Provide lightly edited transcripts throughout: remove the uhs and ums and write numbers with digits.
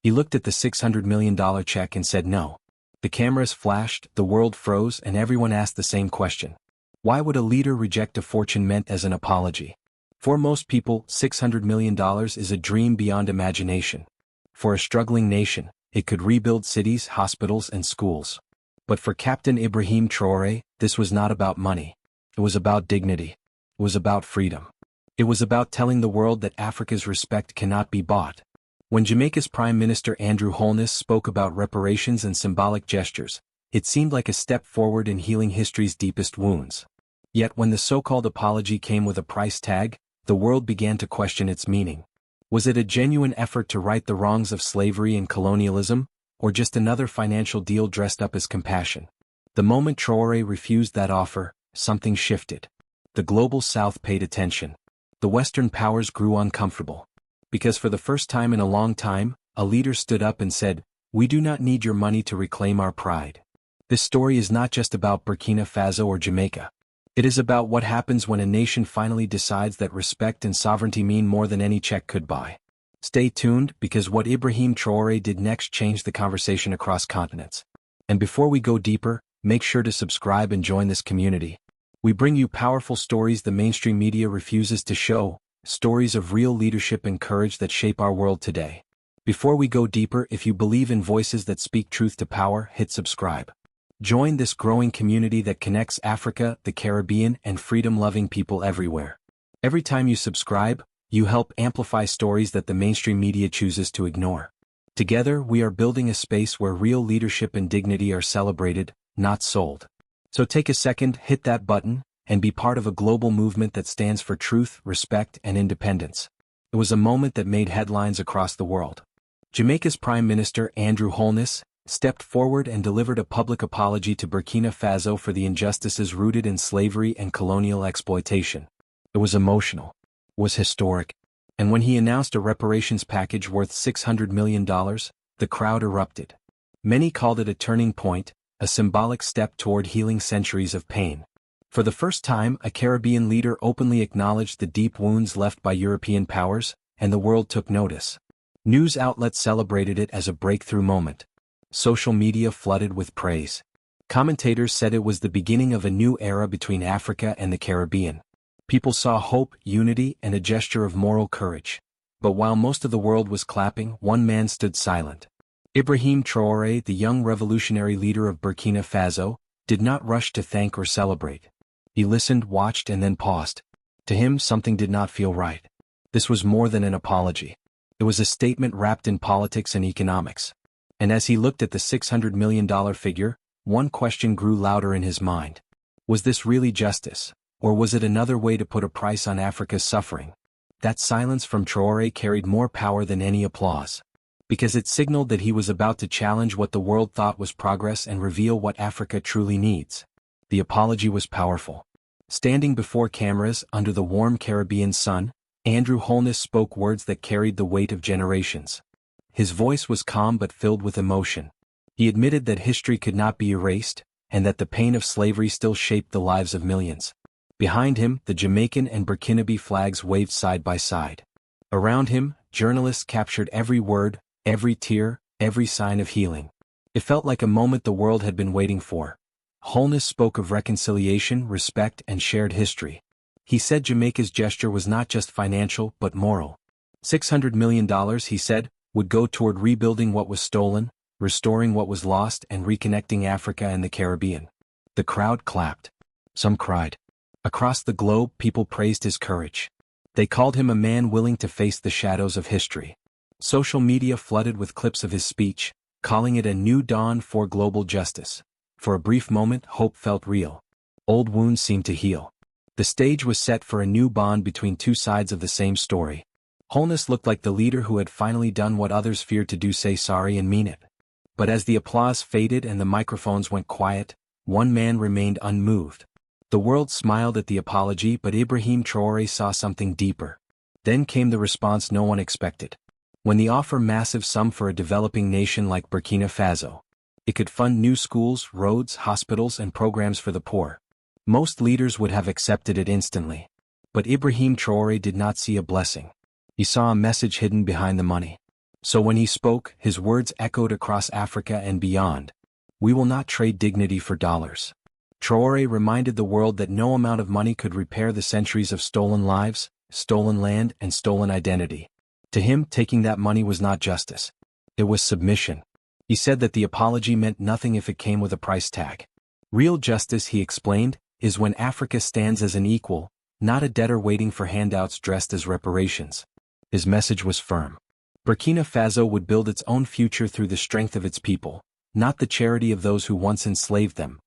He looked at the $600 million check and said no. The cameras flashed, the world froze, and everyone asked the same question. Why would a leader reject a fortune meant as an apology? For most people, $600 million is a dream beyond imagination. For a struggling nation, it could rebuild cities, hospitals, and schools. But for Captain Ibrahim Traoré, this was not about money. It was about dignity. It was about freedom. It was about telling the world that Africa's respect cannot be bought. When Jamaica's Prime Minister Holness spoke about reparations and symbolic gestures, it seemed like a step forward in healing history's deepest wounds. Yet when the so-called apology came with a price tag, the world began to question its meaning. Was it a genuine effort to right the wrongs of slavery and colonialism, or just another financial deal dressed up as compassion? The moment Traoré refused that offer, something shifted. The global South paid attention. The Western powers grew uncomfortable. Because for the first time in a long time, a leader stood up and said, "We do not need your money to reclaim our pride." This story is not just about Burkina Faso or Jamaica. It is about what happens when a nation finally decides that respect and sovereignty mean more than any check could buy. Stay tuned, because what Ibrahim Traoré did next changed the conversation across continents. And before we go deeper, make sure to subscribe and join this community. We bring you powerful stories the mainstream media refuses to show, stories of real leadership and courage that shape our world today. Before we go deeper, if you believe in voices that speak truth to power, hit subscribe. Join this growing community that connects Africa, the Caribbean, and freedom-loving people everywhere. Every time you subscribe, you help amplify stories that the mainstream media chooses to ignore. Together, we are building a space where real leadership and dignity are celebrated, not sold. So take a second, hit that button, and be part of a global movement that stands for truth, respect, and independence. It was a moment that made headlines across the world. Jamaica's Prime Minister Holness stepped forward and delivered a public apology to Burkina Faso for the injustices rooted in slavery and colonial exploitation. It was emotional. It was historic. And when he announced a reparations package worth $600 million, the crowd erupted. Many called it a turning point, a symbolic step toward healing centuries of pain. For the first time, a Caribbean leader openly acknowledged the deep wounds left by European powers, and the world took notice. News outlets celebrated it as a breakthrough moment. Social media flooded with praise. Commentators said it was the beginning of a new era between Africa and the Caribbean. People saw hope, unity, and a gesture of moral courage. But while most of the world was clapping, one man stood silent. Ibrahim Traoré, the young revolutionary leader of Burkina Faso, did not rush to thank or celebrate. He listened, watched, and then paused. To him, something did not feel right. This was more than an apology. It was a statement wrapped in politics and economics. And as he looked at the $600 million figure, one question grew louder in his mind. Was this really justice? Or was it another way to put a price on Africa's suffering? That silence from Traoré carried more power than any applause. Because it signaled that he was about to challenge what the world thought was progress and reveal what Africa truly needs. The apology was powerful. Standing before cameras, under the warm Caribbean sun, Holness spoke words that carried the weight of generations. His voice was calm but filled with emotion. He admitted that history could not be erased, and that the pain of slavery still shaped the lives of millions. Behind him, the Jamaican and Burkinabe flags waved side by side. Around him, journalists captured every word, every tear, every sign of healing. It felt like a moment the world had been waiting for. Holness spoke of reconciliation, respect, and shared history. He said Jamaica's gesture was not just financial but moral. $600 million, he said, would go toward rebuilding what was stolen, restoring what was lost, and reconnecting Africa and the Caribbean. The crowd clapped. Some cried. Across the globe, people praised his courage. They called him a man willing to face the shadows of history. Social media flooded with clips of his speech, calling it a new dawn for global justice. For a brief moment, hope felt real. Old wounds seemed to heal. The stage was set for a new bond between two sides of the same story. Holness looked like the leader who had finally done what others feared to do: say sorry and mean it. But as the applause faded and the microphones went quiet, one man remained unmoved. The world smiled at the apology, but Ibrahim Traoré saw something deeper. Then came the response no one expected. When the offer, massive sum for a developing nation like Burkina Faso. It could fund new schools, roads, hospitals, and programs for the poor. Most leaders would have accepted it instantly. But Ibrahim Traoré did not see a blessing. He saw a message hidden behind the money. So when he spoke, his words echoed across Africa and beyond. We will not trade dignity for dollars. Traoré reminded the world that no amount of money could repair the centuries of stolen lives, stolen land, and stolen identity. To him, taking that money was not justice. It was submission. He said that the apology meant nothing if it came with a price tag. Real justice, he explained, is when Africa stands as an equal, not a debtor waiting for handouts dressed as reparations. His message was firm. Burkina Faso would build its own future through the strength of its people, not the charity of those who once enslaved them.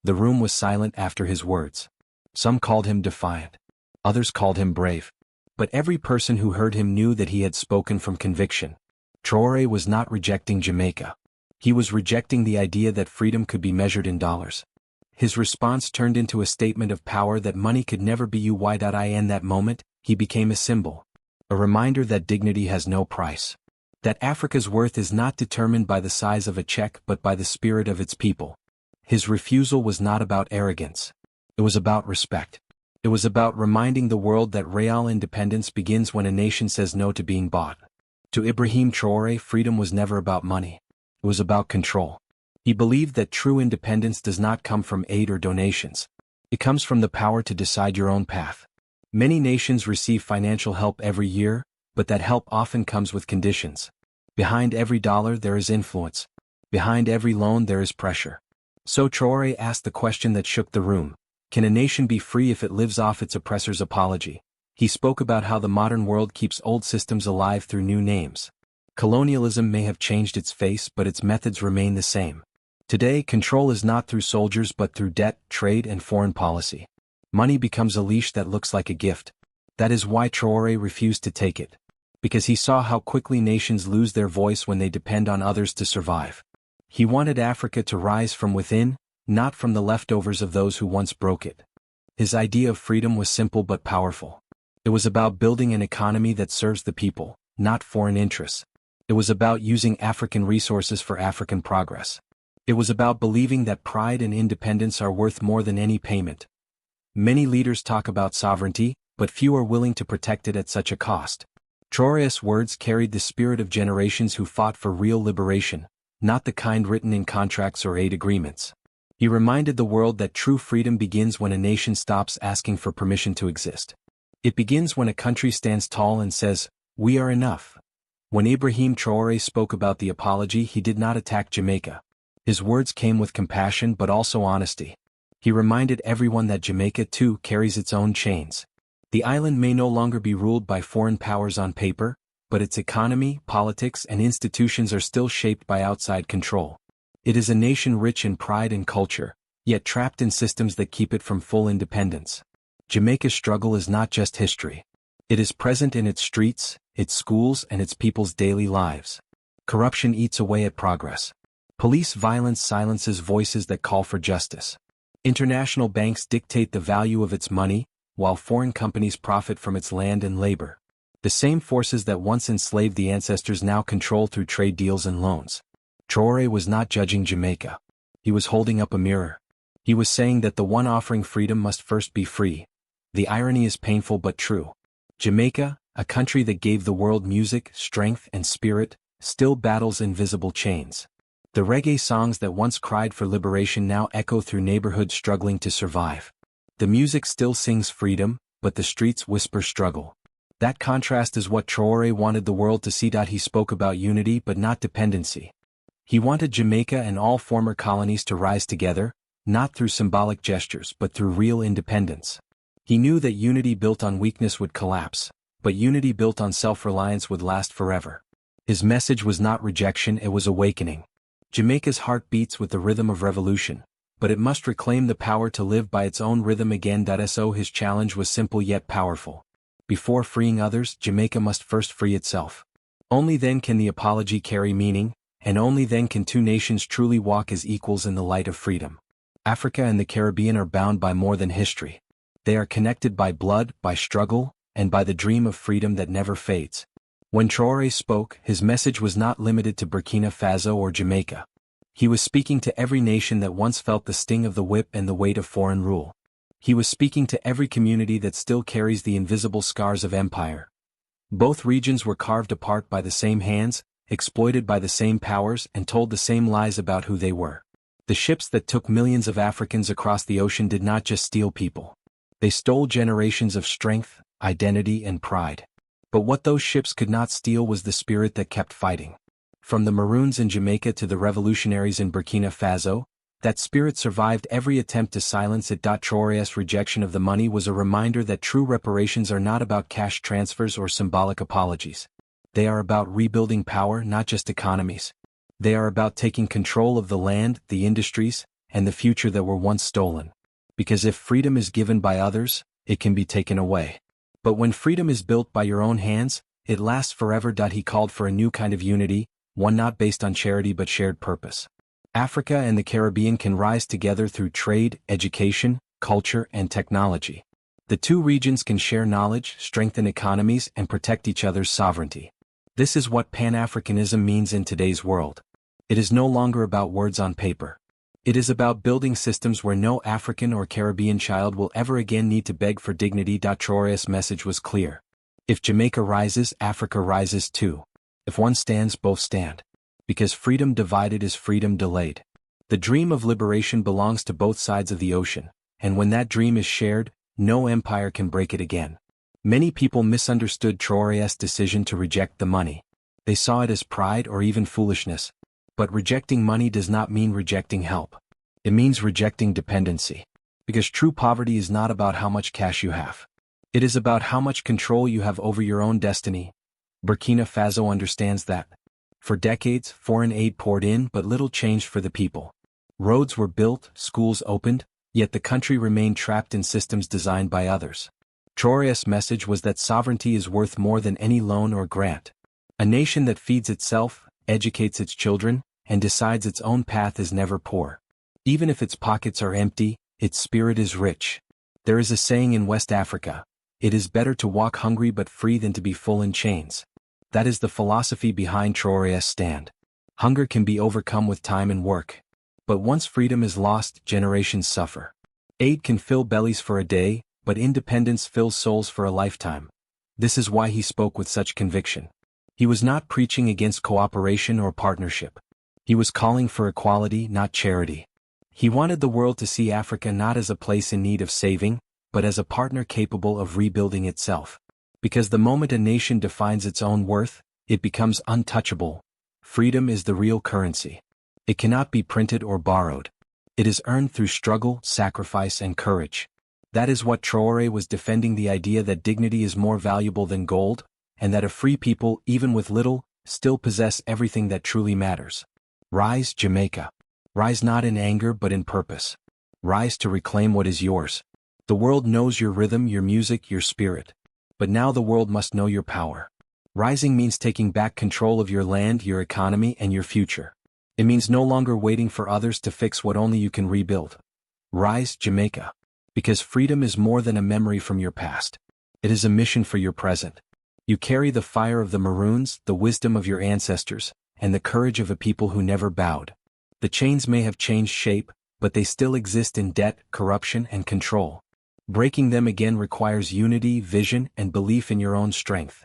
The room was silent after his words. Some called him defiant. Others called him brave. But every person who heard him knew that he had spoken from conviction. Traoré was not rejecting Jamaica. He was rejecting the idea that freedom could be measured in dollars. His response turned into a statement of power that money could never be used. In that moment, he became a symbol. A reminder that dignity has no price. That Africa's worth is not determined by the size of a check but by the spirit of its people. His refusal was not about arrogance. It was about respect. It was about reminding the world that real independence begins when a nation says no to being bought. To Ibrahim Traoré, freedom was never about money. It was about control. He believed that true independence does not come from aid or donations. It comes from the power to decide your own path. Many nations receive financial help every year, but that help often comes with conditions. Behind every dollar there is influence. Behind every loan there is pressure. So Traoré asked the question that shook the room. Can a nation be free if it lives off its oppressor's apology? He spoke about how the modern world keeps old systems alive through new names. Colonialism may have changed its face, but its methods remain the same. Today, control is not through soldiers but through debt, trade, and foreign policy. Money becomes a leash that looks like a gift. That is why Traoré refused to take it. Because he saw how quickly nations lose their voice when they depend on others to survive. He wanted Africa to rise from within, not from the leftovers of those who once broke it. His idea of freedom was simple but powerful. It was about building an economy that serves the people, not foreign interests. It was about using African resources for African progress. It was about believing that pride and independence are worth more than any payment. Many leaders talk about sovereignty, but few are willing to protect it at such a cost. Traoré's words carried the spirit of generations who fought for real liberation, not the kind written in contracts or aid agreements. He reminded the world that true freedom begins when a nation stops asking for permission to exist. It begins when a country stands tall and says, "We are enough." When Ibrahim Traoré spoke about the apology, he did not attack Jamaica. His words came with compassion but also honesty. He reminded everyone that Jamaica too carries its own chains. The island may no longer be ruled by foreign powers on paper, but its economy, politics, and institutions are still shaped by outside control. It is a nation rich in pride and culture, yet trapped in systems that keep it from full independence. Jamaica's struggle is not just history. It is present in its streets, its schools, and its people's daily lives. Corruption eats away at progress. Police violence silences voices that call for justice. International banks dictate the value of its money, while foreign companies profit from its land and labor. The same forces that once enslaved the ancestors now control through trade deals and loans. Traoré was not judging Jamaica. He was holding up a mirror. He was saying that the one offering freedom must first be free. The irony is painful but true. Jamaica, a country that gave the world music, strength, and spirit, still battles invisible chains. The reggae songs that once cried for liberation now echo through neighborhoods struggling to survive. The music still sings freedom, but the streets whisper struggle. That contrast is what Traoré wanted the world to see. He spoke about unity but not dependency. He wanted Jamaica and all former colonies to rise together, not through symbolic gestures but through real independence. He knew that unity built on weakness would collapse, but unity built on self-reliance would last forever. His message was not rejection, it was awakening. Jamaica's heart beats with the rhythm of revolution, but it must reclaim the power to live by its own rhythm again. So his challenge was simple yet powerful. Before freeing others, Jamaica must first free itself. Only then can the apology carry meaning, and only then can two nations truly walk as equals in the light of freedom. Africa and the Caribbean are bound by more than history. They are connected by blood, by struggle, and by the dream of freedom that never fades. When Traoré spoke, his message was not limited to Burkina Faso or Jamaica. He was speaking to every nation that once felt the sting of the whip and the weight of foreign rule. He was speaking to every community that still carries the invisible scars of empire. Both regions were carved apart by the same hands, exploited by the same powers and told the same lies about who they were. The ships that took millions of Africans across the ocean did not just steal people. They stole generations of strength, identity, and pride. But what those ships could not steal was the spirit that kept fighting. From the Maroons in Jamaica to the revolutionaries in Burkina Faso, that spirit survived every attempt to silence it. Traoré's rejection of the money was a reminder that true reparations are not about cash transfers or symbolic apologies. They are about rebuilding power, not just economies. They are about taking control of the land, the industries, and the future that were once stolen. Because if freedom is given by others, it can be taken away. But when freedom is built by your own hands, it lasts forever. He called for a new kind of unity, one not based on charity but shared purpose. Africa and the Caribbean can rise together through trade, education, culture, and technology. The two regions can share knowledge, strengthen economies, and protect each other's sovereignty. This is what Pan-Africanism means in today's world. It is no longer about words on paper. It is about building systems where no African or Caribbean child will ever again need to beg for dignity. Traoré's message was clear. If Jamaica rises, Africa rises too. If one stands, both stand. Because freedom divided is freedom delayed. The dream of liberation belongs to both sides of the ocean, and when that dream is shared, no empire can break it again. Many people misunderstood Traoré's decision to reject the money. They saw it as pride or even foolishness. But rejecting money does not mean rejecting help. It means rejecting dependency. Because true poverty is not about how much cash you have. It is about how much control you have over your own destiny. Burkina Faso understands that. For decades, foreign aid poured in but little changed for the people. Roads were built, schools opened, yet the country remained trapped in systems designed by others. Traoré's message was that sovereignty is worth more than any loan or grant. A nation that feeds itself, educates its children, and decides its own path is never poor. Even if its pockets are empty, its spirit is rich. There is a saying in West Africa, "It is better to walk hungry but free than to be full in chains." That is the philosophy behind Traoré's stand. Hunger can be overcome with time and work. But once freedom is lost, generations suffer. Aid can fill bellies for a day, but independence fills souls for a lifetime. This is why he spoke with such conviction. He was not preaching against cooperation or partnership. He was calling for equality, not charity. He wanted the world to see Africa not as a place in need of saving, but as a partner capable of rebuilding itself. Because the moment a nation defines its own worth, it becomes untouchable. Freedom is the real currency. It cannot be printed or borrowed. It is earned through struggle, sacrifice, and courage. That is what Traoré was defending, the idea that dignity is more valuable than gold, and that a free people, even with little, still possess everything that truly matters. Rise, Jamaica. Rise not in anger but in purpose. Rise to reclaim what is yours. The world knows your rhythm, your music, your spirit. But now the world must know your power. Rising means taking back control of your land, your economy, and your future. It means no longer waiting for others to fix what only you can rebuild. Rise, Jamaica. Because freedom is more than a memory from your past. It is a mission for your present. You carry the fire of the Maroons, the wisdom of your ancestors, and the courage of a people who never bowed. The chains may have changed shape, but they still exist in debt, corruption, and control. Breaking them again requires unity, vision, and belief in your own strength.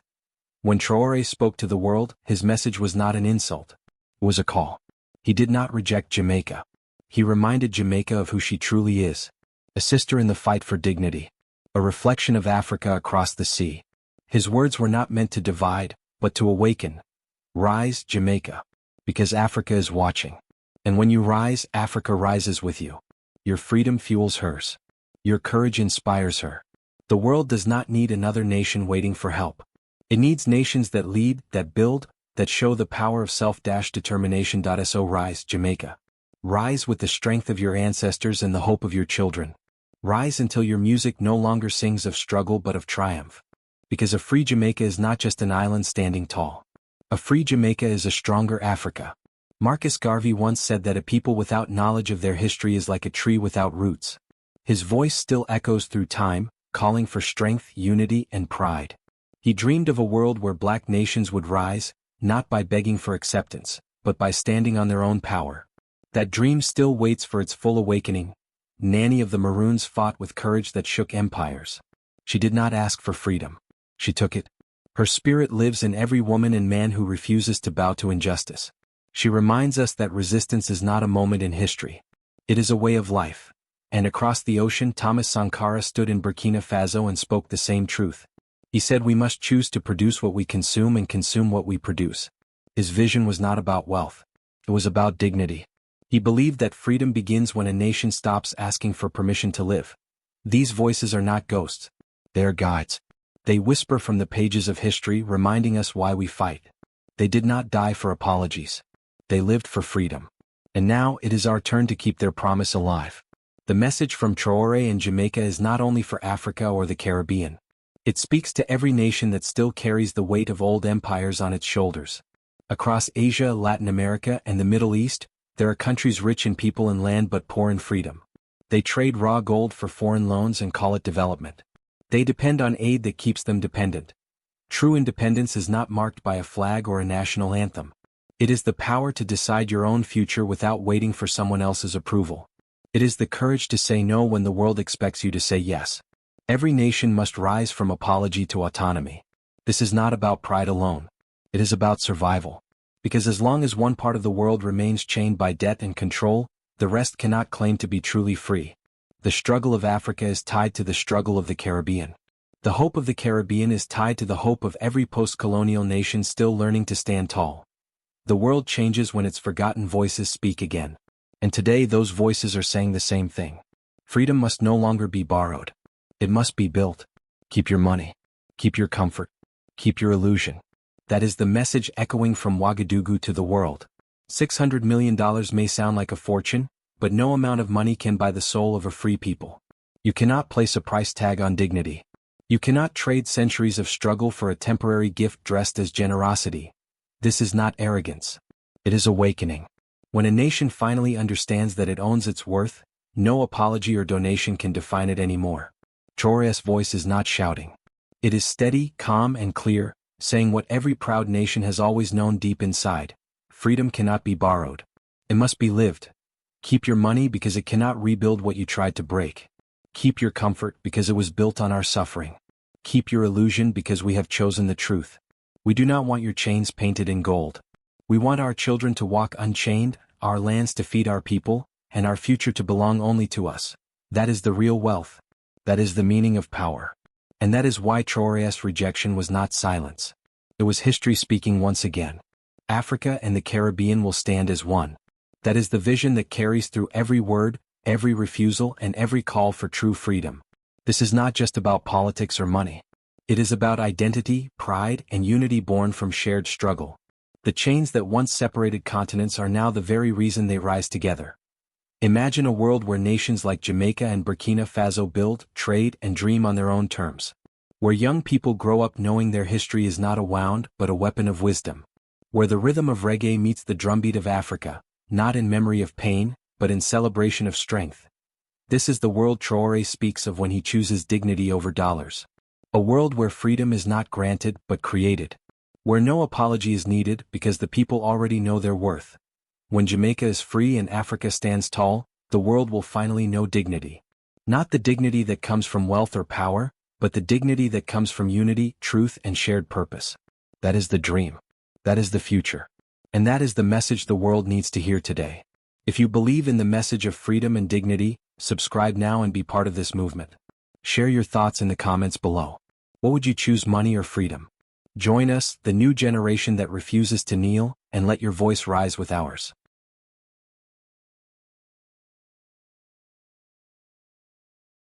When Traoré spoke to the world, his message was not an insult. It was a call. He did not reject Jamaica. He reminded Jamaica of who she truly is. A sister in the fight for dignity. A reflection of Africa across the sea. His words were not meant to divide, but to awaken. Rise, Jamaica. Because Africa is watching. And when you rise, Africa rises with you. Your freedom fuels hers. Your courage inspires her. The world does not need another nation waiting for help. It needs nations that lead, that build, that show the power of self-determination. So rise, Jamaica. Rise with the strength of your ancestors and the hope of your children. Rise until your music no longer sings of struggle but of triumph. Because a free Jamaica is not just an island standing tall. A free Jamaica is a stronger Africa. Marcus Garvey once said that a people without knowledge of their history is like a tree without roots. His voice still echoes through time, calling for strength, unity, and pride. He dreamed of a world where black nations would rise, not by begging for acceptance, but by standing on their own power. That dream still waits for its full awakening. Nanny of the Maroons fought with courage that shook empires. She did not ask for freedom. She took it. Her spirit lives in every woman and man who refuses to bow to injustice. She reminds us that resistance is not a moment in history. It is a way of life. And across the ocean, Thomas Sankara stood in Burkina Faso and spoke the same truth. He said we must choose to produce what we consume and consume what we produce. His vision was not about wealth. It was about dignity. He believed that freedom begins when a nation stops asking for permission to live. These voices are not ghosts. They are guides. They whisper from the pages of history, reminding us why we fight. They did not die for apologies. They lived for freedom. And now it is our turn to keep their promise alive. The message from Traoré in Jamaica is not only for Africa or the Caribbean. It speaks to every nation that still carries the weight of old empires on its shoulders. Across Asia, Latin America, and the Middle East, there are countries rich in people and land but poor in freedom. They trade raw gold for foreign loans and call it development. They depend on aid that keeps them dependent. True independence is not marked by a flag or a national anthem. It is the power to decide your own future without waiting for someone else's approval. It is the courage to say no when the world expects you to say yes. Every nation must rise from apology to autonomy. This is not about pride alone. It is about survival. Because as long as one part of the world remains chained by debt and control, the rest cannot claim to be truly free. The struggle of Africa is tied to the struggle of the Caribbean. The hope of the Caribbean is tied to the hope of every post-colonial nation still learning to stand tall. The world changes when its forgotten voices speak again. And today those voices are saying the same thing. Freedom must no longer be borrowed. It must be built. Keep your money. Keep your comfort. Keep your illusion. That is the message echoing from Ouagadougou to the world. $600 million may sound like a fortune, but no amount of money can buy the soul of a free people. You cannot place a price tag on dignity. You cannot trade centuries of struggle for a temporary gift dressed as generosity. This is not arrogance. It is awakening. When a nation finally understands that it owns its worth, no apology or donation can define it anymore. Traoré's voice is not shouting. It is steady, calm, and clear, saying what every proud nation has always known deep inside. Freedom cannot be borrowed. It must be lived. Keep your money because it cannot rebuild what you tried to break. Keep your comfort because it was built on our suffering. Keep your illusion because we have chosen the truth. We do not want your chains painted in gold. We want our children to walk unchained, our lands to feed our people, and our future to belong only to us. That is the real wealth. That is the meaning of power. And that is why Traoré's rejection was not silence. It was history speaking once again. Africa and the Caribbean will stand as one. That is the vision that carries through every word, every refusal, and every call for true freedom. This is not just about politics or money. It is about identity, pride, and unity born from shared struggle. The chains that once separated continents are now the very reason they rise together. Imagine a world where nations like Jamaica and Burkina Faso build, trade, and dream on their own terms. Where young people grow up knowing their history is not a wound but a weapon of wisdom. Where the rhythm of reggae meets the drumbeat of Africa, not in memory of pain, but in celebration of strength. This is the world Traoré speaks of when he chooses dignity over dollars. A world where freedom is not granted but created. Where no apology is needed because the people already know their worth. When Jamaica is free and Africa stands tall, the world will finally know dignity. Not the dignity that comes from wealth or power, but the dignity that comes from unity, truth, and shared purpose. That is the dream. That is the future. And that is the message the world needs to hear today. If you believe in the message of freedom and dignity, subscribe now and be part of this movement. Share your thoughts in the comments below. What would you choose, money or freedom? Join us, the new generation that refuses to kneel, and let your voice rise with ours.